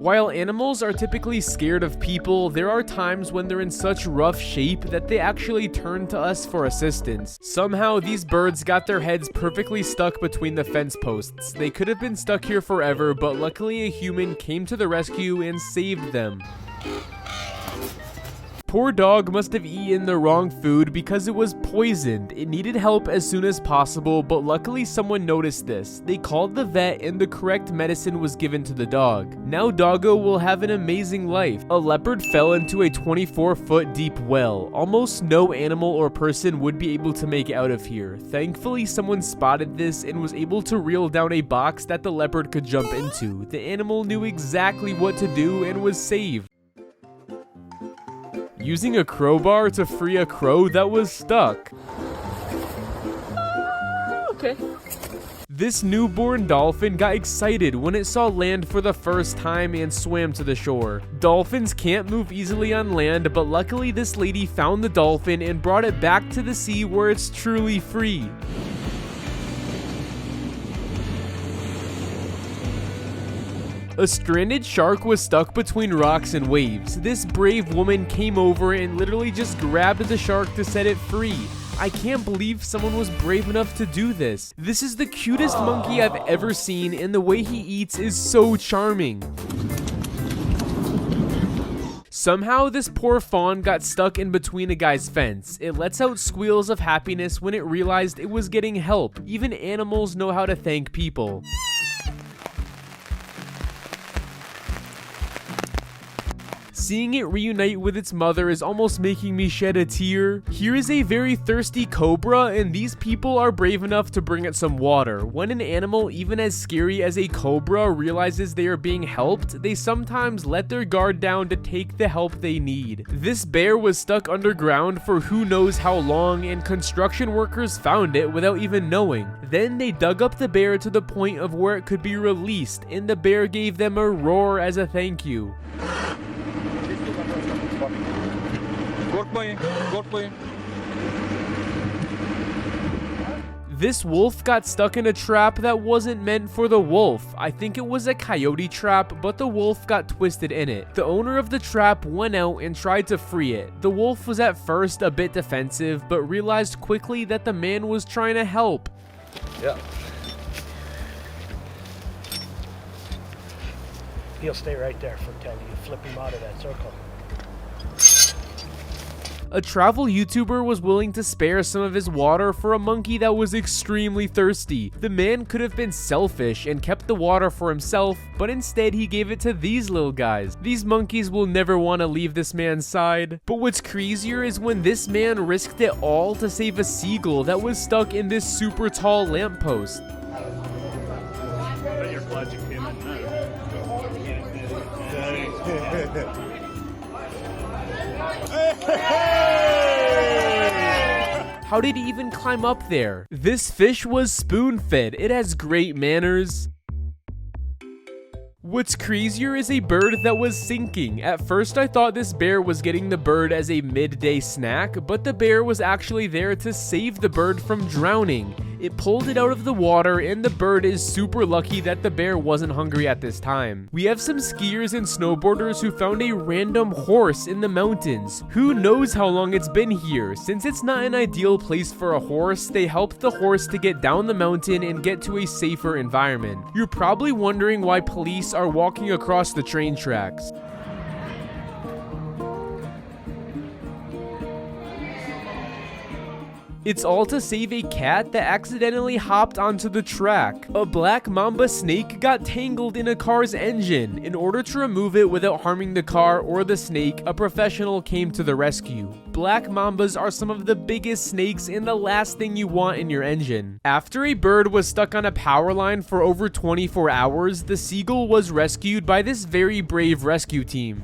While animals are typically scared of people, there are times when they're in such rough shape that they actually turn to us for assistance. Somehow, these birds got their heads perfectly stuck between the fence posts. They could have been stuck here forever, but luckily a human came to the rescue and saved them. Poor dog must have eaten the wrong food because it was poisoned. It needed help as soon as possible, but luckily someone noticed this. They called the vet and the correct medicine was given to the dog. Now Doggo will have an amazing life. A leopard fell into a 24-foot deep well. Almost no animal or person would be able to make out of here. Thankfully, someone spotted this and was able to reel down a box that the leopard could jump into. The animal knew exactly what to do and was saved. Using a crowbar to free a crow that was stuck. Okay. This newborn dolphin got excited when it saw land for the first time and swam to the shore. Dolphins can't move easily on land, but luckily this lady found the dolphin and brought it back to the sea where it's truly free. A stranded shark was stuck between rocks and waves. This brave woman came over and literally just grabbed the shark to set it free. I can't believe someone was brave enough to do this. This is the cutest monkey I've ever seen, and the way he eats is so charming. Somehow, this poor fawn got stuck in between a guy's fence. It lets out squeals of happiness when it realized it was getting help. Even animals know how to thank people. Seeing it reunite with its mother is almost making me shed a tear. Here is a very thirsty cobra, and these people are brave enough to bring it some water. When an animal, even as scary as a cobra, realizes they are being helped, they sometimes let their guard down to take the help they need. This bear was stuck underground for who knows how long, and construction workers found it without even knowing. Then they dug up the bear to the point of where it could be released, and the bear gave them a roar as a thank you. This wolf got stuck in a trap that wasn't meant for the wolf. I think it was a coyote trap, but the wolf got twisted in it. The owner of the trap went out and tried to free it. The wolf was at first a bit defensive, but realized quickly that the man was trying to help. Yeah. He'll stay right there for until you flip him out of that circle. A travel YouTuber was willing to spare some of his water for a monkey that was extremely thirsty. The man could have been selfish and kept the water for himself, but instead he gave it to these little guys. These monkeys will never want to leave this man's side. But what's crazier is when this man risked it all to save a seagull that was stuck in this super tall lamppost. But you're glad you came in now. How did he even climb up there? This fish was spoon-fed. It has great manners. What's crazier is a bird that was sinking. At first I thought this bear was getting the bird as a midday snack, but the bear was actually there to save the bird from drowning. It pulled it out of the water, and the bird is super lucky that the bear wasn't hungry at this time. We have some skiers and snowboarders who found a random horse in the mountains. Who knows how long it's been here? Since it's not an ideal place for a horse, they helped the horse to get down the mountain and get to a safer environment. You're probably wondering why police are walking across the train tracks. It's all to save a cat that accidentally hopped onto the track. A black mamba snake got tangled in a car's engine. In order to remove it without harming the car or the snake, a professional came to the rescue. Black mambas are some of the biggest snakes and the last thing you want in your engine. After a bird was stuck on a power line for over 24 hours, the seagull was rescued by this very brave rescue team.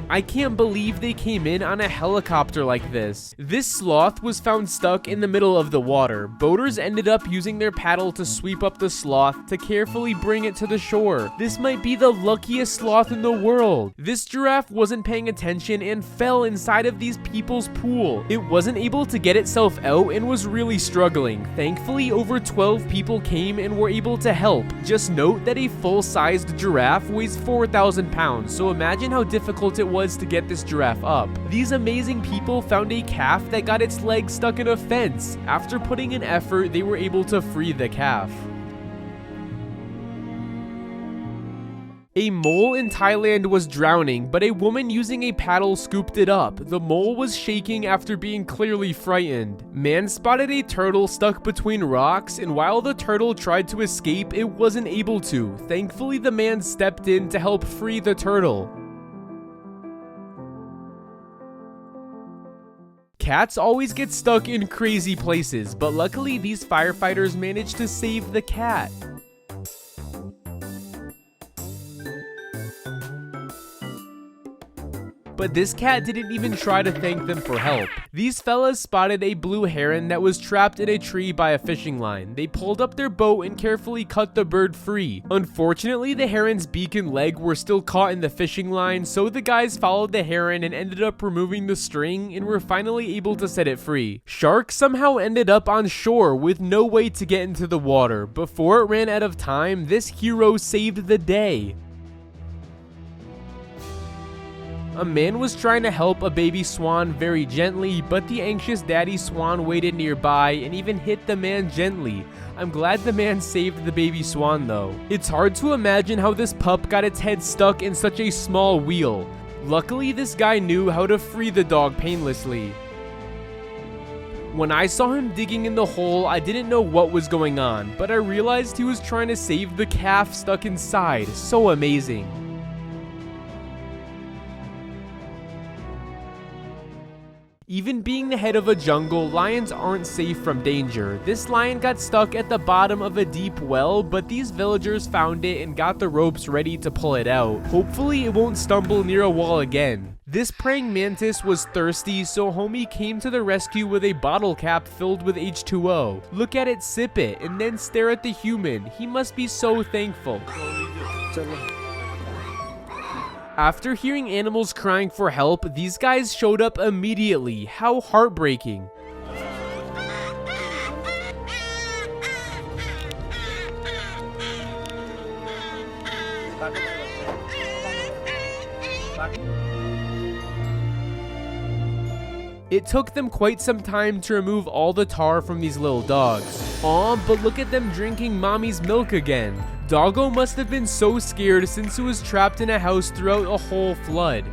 I can't believe they came in on a helicopter like this. This sloth was found stuck in the middle of the water. Boaters ended up using their paddle to sweep up the sloth to carefully bring it to the shore. This might be the luckiest sloth in the world. This giraffe wasn't paying attention and fell inside of these people's pool. It wasn't able to get itself out and was really struggling. Thankfully, over 12 people came and were able to help. Just note that a full-sized giraffe weighs 4,000 pounds, so imagine how difficult it was to get this giraffe up. These amazing people found a calf that got its leg stuck in a fence. After putting in effort, they were able to free the calf. A mole in Thailand was drowning, but a woman using a paddle scooped it up. The mole was shaking after being clearly frightened. Man spotted a turtle stuck between rocks, and while the turtle tried to escape, it wasn't able to. Thankfully, the man stepped in to help free the turtle. Cats always get stuck in crazy places, but luckily these firefighters managed to save the cat. But this cat didn't even try to thank them for help. These fellas spotted a blue heron that was trapped in a tree by a fishing line. They pulled up their boat and carefully cut the bird free. Unfortunately, the heron's beak and leg were still caught in the fishing line, so the guys followed the heron and ended up removing the string and were finally able to set it free. Shark somehow ended up on shore with no way to get into the water. Before it ran out of time, this hero saved the day. A man was trying to help a baby swan very gently, but the anxious daddy swan waited nearby and even hit the man gently. I'm glad the man saved the baby swan though. It's hard to imagine how this pup got its head stuck in such a small wheel. Luckily, this guy knew how to free the dog painlessly. When I saw him digging in the hole, I didn't know what was going on, but I realized he was trying to save the calf stuck inside. So amazing. Even being the head of a jungle, lions aren't safe from danger. This lion got stuck at the bottom of a deep well, but these villagers found it and got the ropes ready to pull it out. Hopefully it won't stumble near a wall again. This praying mantis was thirsty, so homie came to the rescue with a bottle cap filled with H2O. Look at it sip it, and then stare at the human. He must be so thankful. After hearing animals crying for help, these guys showed up immediately. How heartbreaking. It took them quite some time to remove all the tar from these little dogs. Aw, but look at them drinking mommy's milk again. Doggo must have been so scared since it was trapped in a house throughout a whole flood.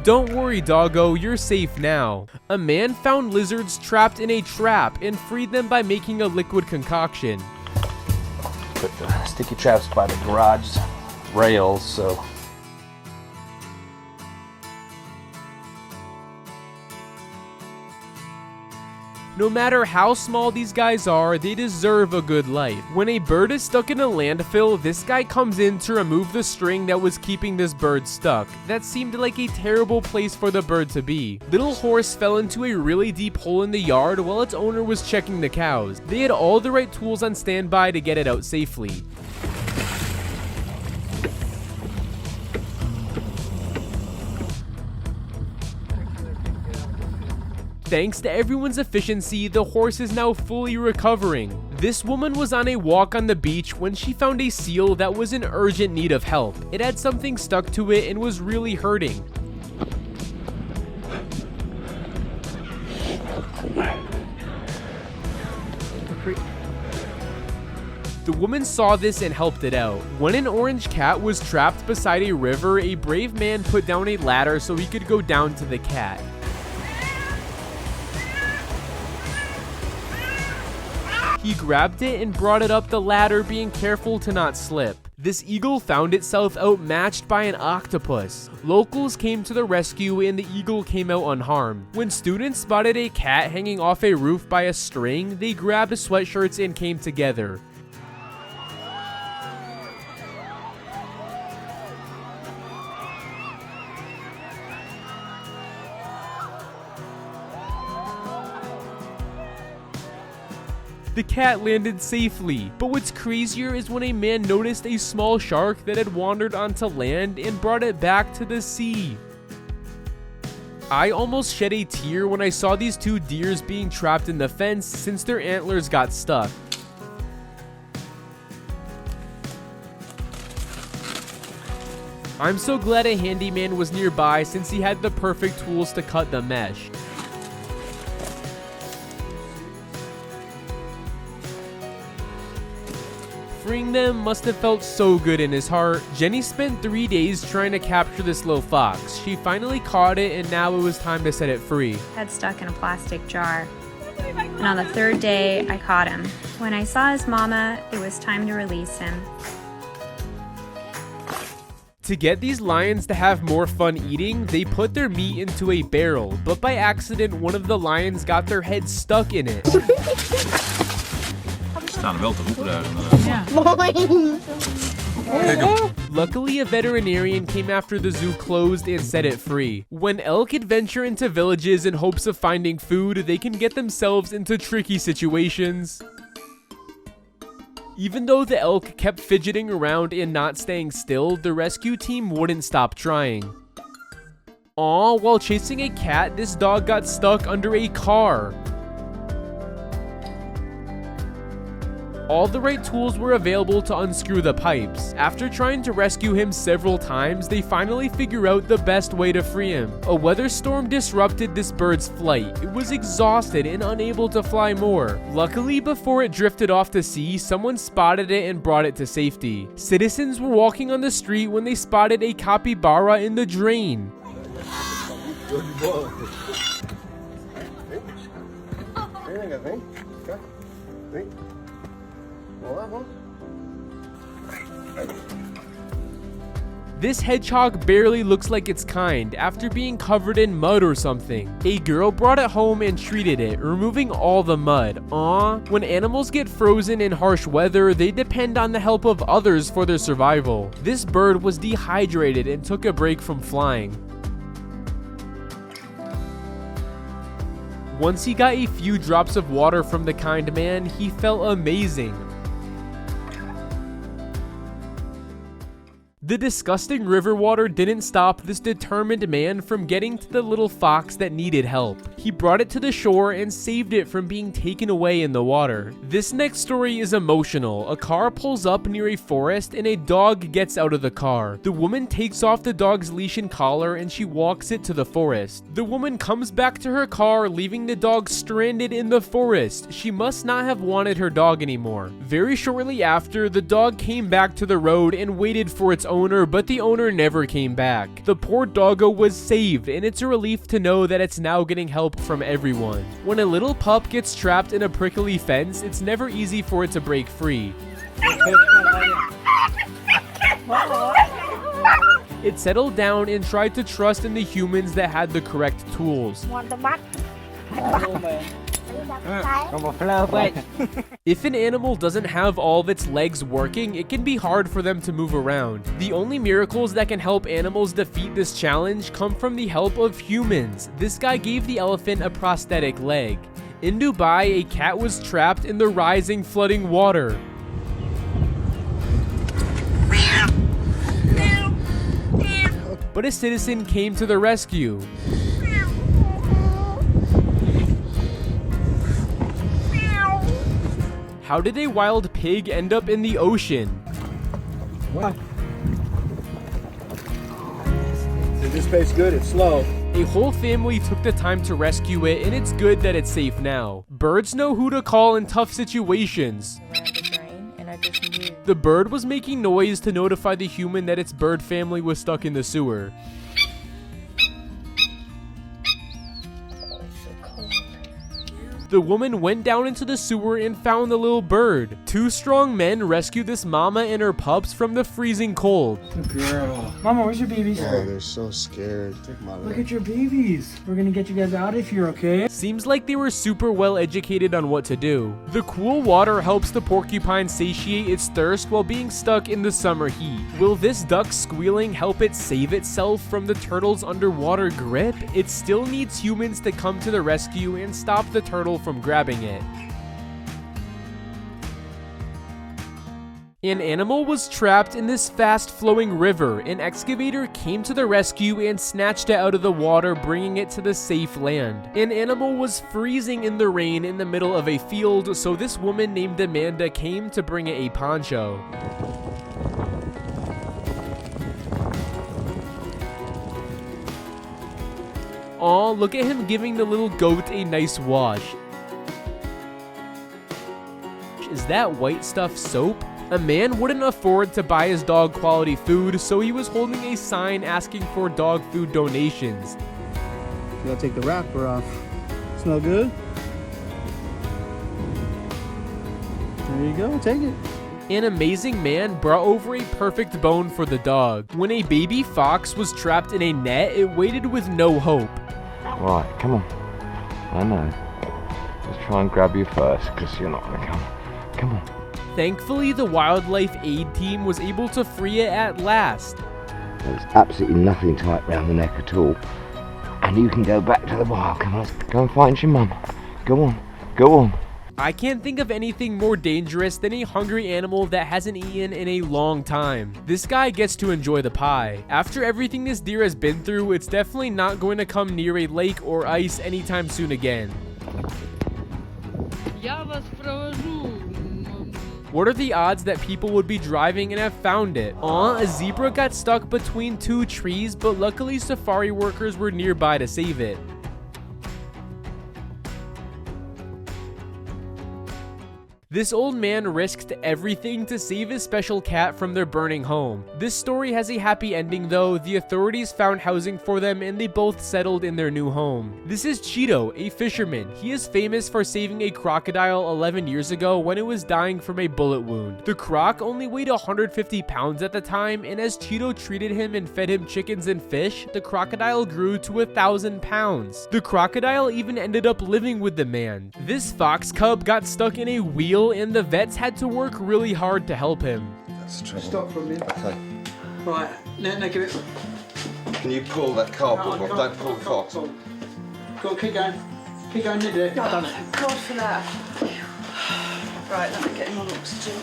Don't worry, Doggo, you're safe now. A man found lizards trapped in a trap and freed them by making a liquid concoction. Put the sticky traps by the garage rails, so no matter how small these guys are, they deserve a good life. When a bird is stuck in a landfill, this guy comes in to remove the string that was keeping this bird stuck. That seemed like a terrible place for the bird to be. Little Horse fell into a really deep hole in the yard while its owner was checking the cows. They had all the right tools on standby to get it out safely. Thanks to everyone's efficiency, the horse is now fully recovering. This woman was on a walk on the beach when she found a seal that was in urgent need of help. It had something stuck to it and was really hurting. The woman saw this and helped it out. When an orange cat was trapped beside a river, a brave man put down a ladder so he could go down to the cat. He grabbed it and brought it up the ladder, being careful to not slip. This eagle found itself outmatched by an octopus. Locals came to the rescue and the eagle came out unharmed. When students spotted a cat hanging off a roof by a string, they grabbed sweatshirts and came together. The cat landed safely, but what's crazier is when a man noticed a small shark that had wandered onto land and brought it back to the sea. I almost shed a tear when I saw these two deers being trapped in the fence since their antlers got stuck. I'm so glad a handyman was nearby since he had the perfect tools to cut the mesh. Freeing them must have felt so good in his heart. Jenny spent 3 days trying to capture this little fox. She finally caught it and now it was time to set it free. Had stuck in a plastic jar. And on the third day, I caught him. When I saw his mama, it was time to release him. To get these lions to have more fun eating, they put their meat into a barrel, but by accident, one of the lions got their head stuck in it. Staan wel te roepen daar inderdaad. Luckily, a veterinarian came after the zoo closed and set it free. When elk adventure into villages in hopes of finding food, they can get themselves into tricky situations. Even though the elk kept fidgeting around and not staying still, the rescue team wouldn't stop trying. Aw, while chasing a cat, this dog got stuck under a car. All the right tools were available to unscrew the pipes. After trying to rescue him several times, they finally figure out the best way to free him. A weather storm disrupted this bird's flight. It was exhausted and unable to fly more. Luckily, before it drifted off to sea, someone spotted it and brought it to safety. Citizens were walking on the street when they spotted a capybara in the drain. This hedgehog barely looks like its kind after being covered in mud or something. A girl brought it home and treated it, removing all the mud. Aww. When animals get frozen in harsh weather, they depend on the help of others for their survival. This bird was dehydrated and took a break from flying. Once he got a few drops of water from the kind man, he felt amazing. The disgusting river water didn't stop this determined man from getting to the little fox that needed help. He brought it to the shore and saved it from being taken away in the water. This next story is emotional. A car pulls up near a forest and a dog gets out of the car. The woman takes off the dog's leash and collar and she walks it to the forest. The woman comes back to her car, leaving the dog stranded in the forest. She must not have wanted her dog anymore. Very shortly after, the dog came back to the road and waited for its owner, but the owner never came back. The poor doggo was saved, and it's a relief to know that it's now getting help from everyone. When a little pup gets trapped in a prickly fence, it's never easy for it to break free. It settled down and tried to trust in the humans that had the correct tools. If an animal doesn't have all of its legs working, it can be hard for them to move around. The only miracles that can help animals defeat this challenge come from the help of humans. This guy gave the elephant a prosthetic leg. In Dubai, a cat was trapped in the rising, flooding water. But a citizen came to the rescue. How did a wild pig end up in the ocean? What? This tastes good, it's slow. A whole family took the time to rescue it, and it's good that it's safe now. Birds know who to call in tough situations. The bird was making noise to notify the human that its bird family was stuck in the sewer. The woman went down into the sewer and found the little bird. Two strong men rescued this mama and her pups from the freezing cold. Good girl. Mama, where's your babies? Oh, they're so scared. Take my Look at your babies. We're gonna get you guys out if you're okay. Seems like they were super well educated on what to do. The cool water helps the porcupine satiate its thirst while being stuck in the summer heat. Will this duck squealing help it save itself from the turtle's underwater grip? It still needs humans to come to the rescue and stop the turtle from grabbing it. An animal was trapped in this fast-flowing river. An excavator came to the rescue and snatched it out of the water, bringing it to the safe land. An animal was freezing in the rain in the middle of a field, so this woman named Amanda came to bring it a poncho. Aw, look at him giving the little goat a nice wash. Is that white stuff soap? A man wouldn't afford to buy his dog quality food, so he was holding a sign asking for dog food donations. You gotta take the wrapper off. Smell good? There you go, take it. An amazing man brought over a perfect bone for the dog. When a baby fox was trapped in a net, it waited with no hope. Right, come on. I know. Let's try and grab you first, because you're not gonna come. Come on. Thankfully, the wildlife aid team was able to free it at last. There's absolutely nothing tight round the neck at all. And you can go back to the wild. Come on, let's go and find your mum. Go on, go on. I can't think of anything more dangerous than a hungry animal that hasn't eaten in a long time. This guy gets to enjoy the pie. After everything this deer has been through, it's definitely not going to come near a lake or ice anytime soon again. What are the odds that people would be driving and have found it? Aw, a zebra got stuck between two trees, but luckily safari workers were nearby to save it. This old man risked everything to save his special cat from their burning home. This story has a happy ending though. The authorities found housing for them and they both settled in their new home. This is Cheeto, a fisherman. He is famous for saving a crocodile 11 years ago when it was dying from a bullet wound. The croc only weighed 150 pounds at the time, and as Cheeto treated him and fed him chickens and fish, the crocodile grew to 1,000 pounds. The crocodile even ended up living with the man. This fox cub got stuck in a wheel and the vets had to work really hard to help him. That's the trouble. Stop for a minute. Okay. Right, now give it. Can you pull that cardboard off? Don't pull the fox. Go, keep going. Keep going, you do. God, thank God for that. Right, let me get him on oxygen.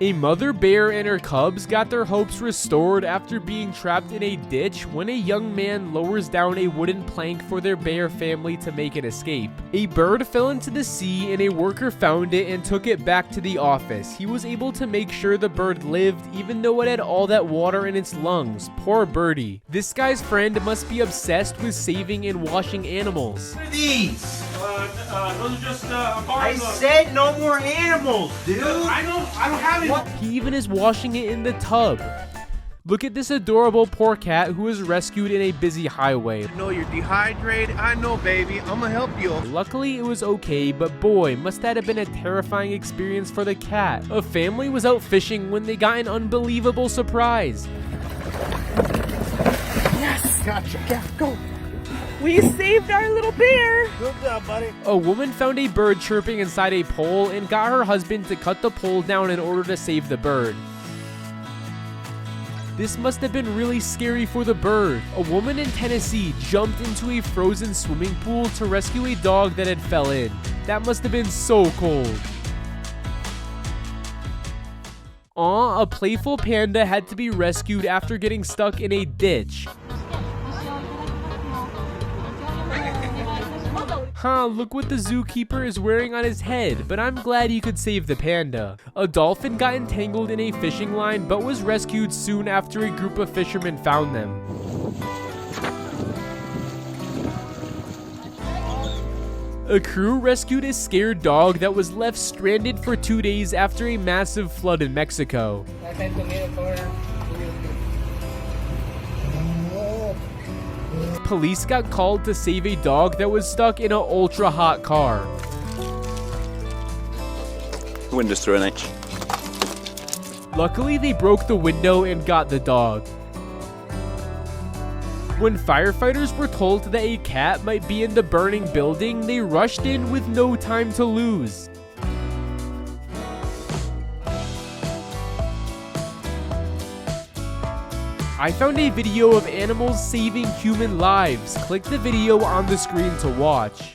A mother bear and her cubs got their hopes restored after being trapped in a ditch when a young man lowers down a wooden plank for their bear family to make an escape. A bird fell into the sea and a worker found it and took it back to the office. He was able to make sure the bird lived even though it had all that water in its lungs. Poor birdie. This guy's friend must be obsessed with saving and washing animals. What are these? Those are just I said no more animals, dude. I don't have any. He even is washing it in the tub. Look at this adorable poor cat who was rescued in a busy highway. No, you're dehydrated. I know, baby. I'm gonna help you. Luckily, it was okay, but boy, must that have been a terrifying experience for the cat. A family was out fishing when they got an unbelievable surprise. Yes! Gotcha. Yeah, go. We saved our little bear. Good job, buddy. A woman found a bird chirping inside a pole and got her husband to cut the pole down in order to save the bird. This must have been really scary for the bird. A woman in Tennessee jumped into a frozen swimming pool to rescue a dog that had fell in. That must have been so cold. Aw, a playful panda had to be rescued after getting stuck in a ditch. Huh, look what the zookeeper is wearing on his head, but I'm glad he could save the panda. A dolphin got entangled in a fishing line but was rescued soon after a group of fishermen found them. A crew rescued a scared dog that was left stranded for 2 days after a massive flood in Mexico. Police got called to save a dog that was stuck in an ultra-hot car. Wind is through an inch. Luckily, they broke the window and got the dog. When firefighters were told that a cat might be in the burning building, they rushed in with no time to lose. I found a video of animals saving human lives. Click the video on the screen to watch.